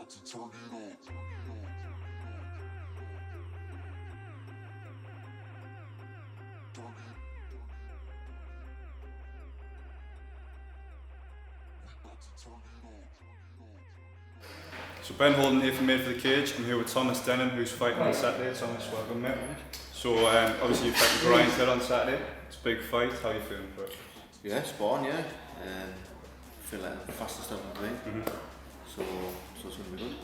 So Ben Holden here from Made for the Cage. I'm here with Thomas Denham, who's fighting on Saturday. Thomas, welcome mate. So obviously you fight the Grind Hill on Saturday. It's a big fight. How are you feeling for it? Yeah, spot on, yeah. Feel like the fastest I've been playing. So it's going to be good.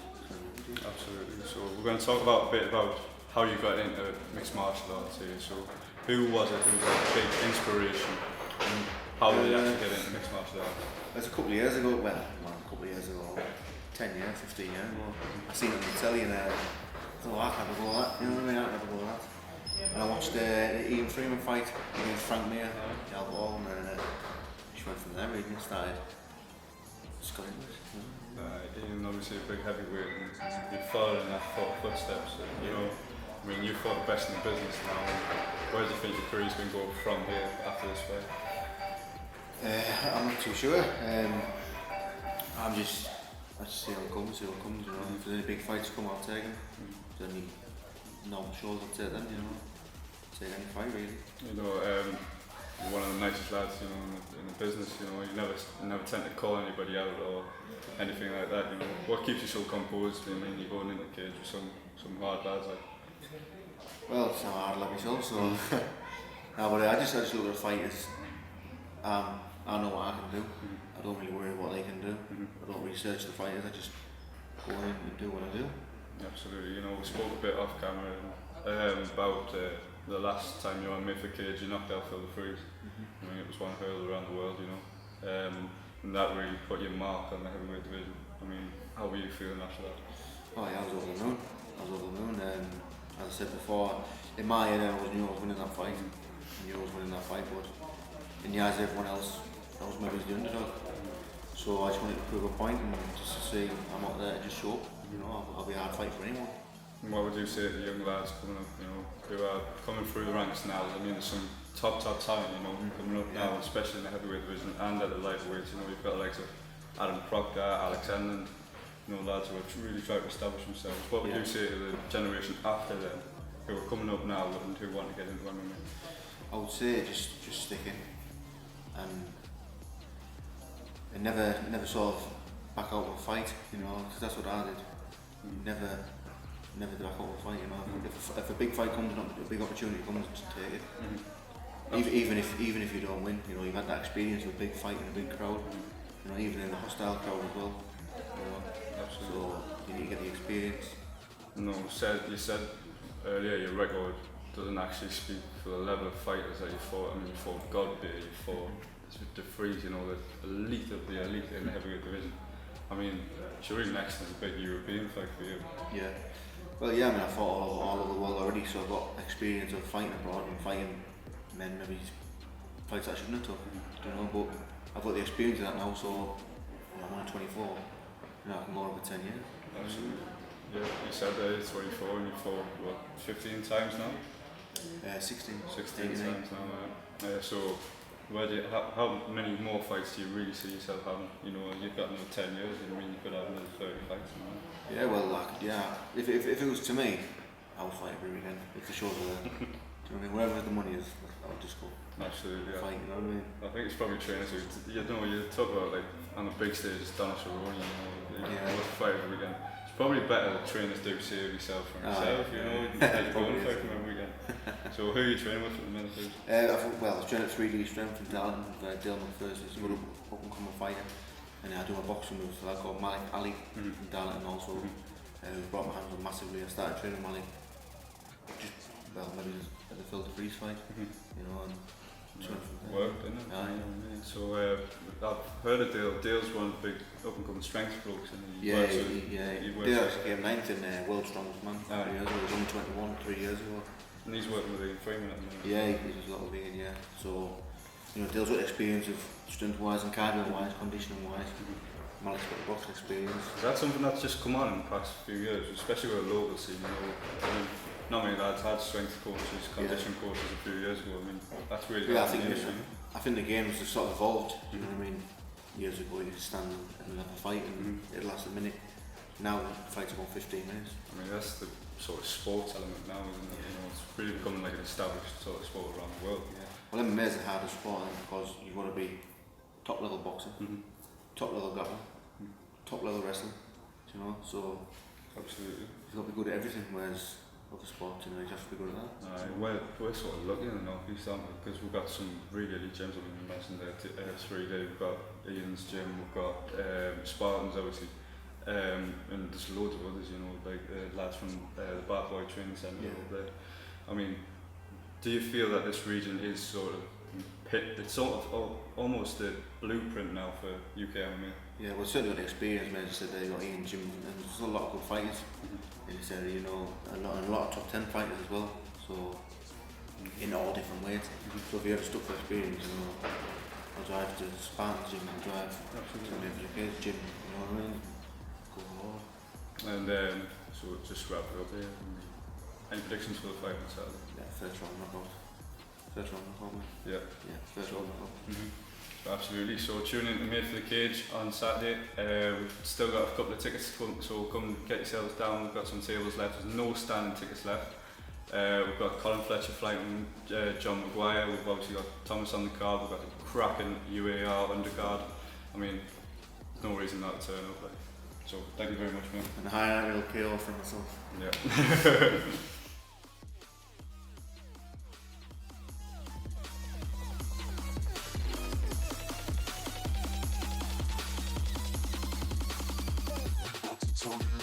Absolutely. So we're going to talk about a bit about how you got into mixed martial arts here. So who was it who was a big inspiration and how did you actually get into mixed martial arts? It was a couple of years ago, well, a couple of years ago, 10 years, 15 years ago. I seen it on the telly and I thought, I can never go that, you know what I mean, I can never go that. And I watched the Ian Freeman fight against Frank Mir, the Albert Hall, and just went from there really and started just got into it. Ian obviously a big heavyweight and you followed in that footsteps. You know, I mean you fought the best in the business now. Where do you think your career's going to go from here after this fight? I'm not too sure. I just see how it comes, you know. If there's any big fights come, I'll take them. If there's any normal shows, I'll take them, you know. Take any fight really. You know, you're one of the nicest lads, you know, in the business, you know, you never tend to call anybody out or anything like that, you know. What keeps you so composed? I mean, you're going into the cage with some hard lads like. Well, it's not hard like myself, so no, but I just look at the fight as I know what I can do. I don't really worry what they can do. I don't research the fighters, I just go in and do what I do. Absolutely, you know, we spoke a bit off camera about the last time you were on Made for the Cage, you knocked out Phil the Freeze. I mean, it was one hurdle around the world, you know, and that really put your mark on the heavyweight division. I mean, how were you feeling after that? Oh yeah, I was over the moon. As I said before, in my head I knew I was winning that fight. But in the eyes of everyone else, I was maybe the underdog. So I just wanted to prove a point and just to say I'm not there to just show up. You know, I'll be a hard fight for anyone. And what would you say to the young lads coming up, you know, who are coming through the ranks now? I mean, there's some top talent, you know, coming up now, especially in the heavyweight division and at the lightweights. You know, you've got the likes of Adam Proctor, Alex Enland, you know, lads who are really trying to establish themselves. What would you say to the generation after them, who are coming up now and who want to get into MMA? I would say just stick in and never sort of back out of a fight, you know, because that's what I did. Never back out of a fight, you know. If a big fight comes, a big opportunity comes, just take it. Even if you don't win, you know, you've had that experience of a big fight in a big crowd, you know, even in a hostile crowd as well, you know. Absolutely. So you need to get the experience. No, you said earlier your record doesn't actually speak for the level of fighters that you fought. I mean, you fought Godbeer, you fought De Vries, you know, the elite of the elite in the heavyweight division. I mean, Shuri next is a big European fight for you. Yeah. Well, yeah, I mean, I fought all over the world already, so I've got experience of fighting abroad and fighting men, maybe fights that I shouldn't have took, you know, but I've got the experience of that now, so you know, I'm only 24, you know, I can go over 10 years. Absolutely. Yeah, you said that it's 24 and you fought, what, 15 times now? 16 times now. So, how many more fights do you really see yourself having? You know, you've got another 10 years, I mean, you could have another 30 fights. Yeah, well, if it was to me, I would fight every weekend, if the shows were there. Do you know what I mean? Wherever the money is, I would just go. Absolutely, yeah. Fight, you know what I mean? I think it's probably trainers who, you talk about like, on the big stage, it's Donald Cerrone, you know, you fight every weekend. It's probably better that trainers do save yourself for yourself, you know, you can go and fight from every weekend. So who are you training with at the minute? Well, I was training at 3D Strength in Darlington with Dale McPherson, he's a good up-and-coming fighter. And I do my boxing with a lad called Malik Ali from Darlington also, who's brought my hands up massively. I started training Malik maybe at the Phil De Vries fight, you know, and worked, didn't it? Yeah. So I've heard of Dale. Dale's one of the big up-and-coming strength blokes. He came 9th in World's Strongest Man 3 years ago. He was only 21 3 years ago. And he's working with Ian Freeman at the moment. Yeah, he does a lot of Ian, yeah. So, you know, Dale's got experience of strength-wise and cardio-wise, conditioning-wise. Malik's got the boxing experience. Is that something that's just come on in the past few years, especially with a local scene? You know, I mean, not many lads had strength coaches, conditioning coaches a few years ago. I mean, that's really I think the game's just sort of evolved. You know what I mean? Years ago, you could stand and have a fight and it'd last a minute. Now the fight's about 15 minutes. I mean, that's the sort of sports element now, isn't it? You know, it's really becoming like an established sort of sport around the world. Yeah. Well, MMA is the hardest sport because you've got to be top level boxing, top level grappling, top level wrestling. You know, so Absolutely. you've got to be good at everything. Whereas other sports, you know, you have to be good at that. Well, we're sort of lucky in the North East, aren't we? Because we've got some really elite gyms. I mean, you mentioned there 3D. We've got Ian's gym. We've got Spartans, obviously. And there's loads of others, you know, like lads from the Bad Boy Training Centre over there. I mean, do you feel that this region is sort of it's sort of almost a blueprint now for UK MMA? Yeah, well, certainly got the experience. As I said, they got Ian Jim, and there's a lot of good fighters in this area. You know, a lot of top 10 fighters as well. So in all different weights. So if you have stuff for experience, you know, I'll drive to Spartan's gym and drive to the UK's gym. You know what I mean? Go hard. And so just wrap it up here. Any predictions for the fight on Saturday? Yeah, first round knockout. First round knockout, man. Yeah. Yeah, first round knockout. Absolutely. So tune in to Made for the Cage on Saturday. We've still got a couple of tickets to come, so come get yourselves down. We've got some tables left. There's no standing tickets left. We've got Colin Fletcher fighting John Maguire. We've obviously got Thomas on the card. We've got the cracking UAR undercard. I mean, there's no reason not to turn up. Like. So thank you very much, man. And a highlight will KO for myself. Yeah. It's on.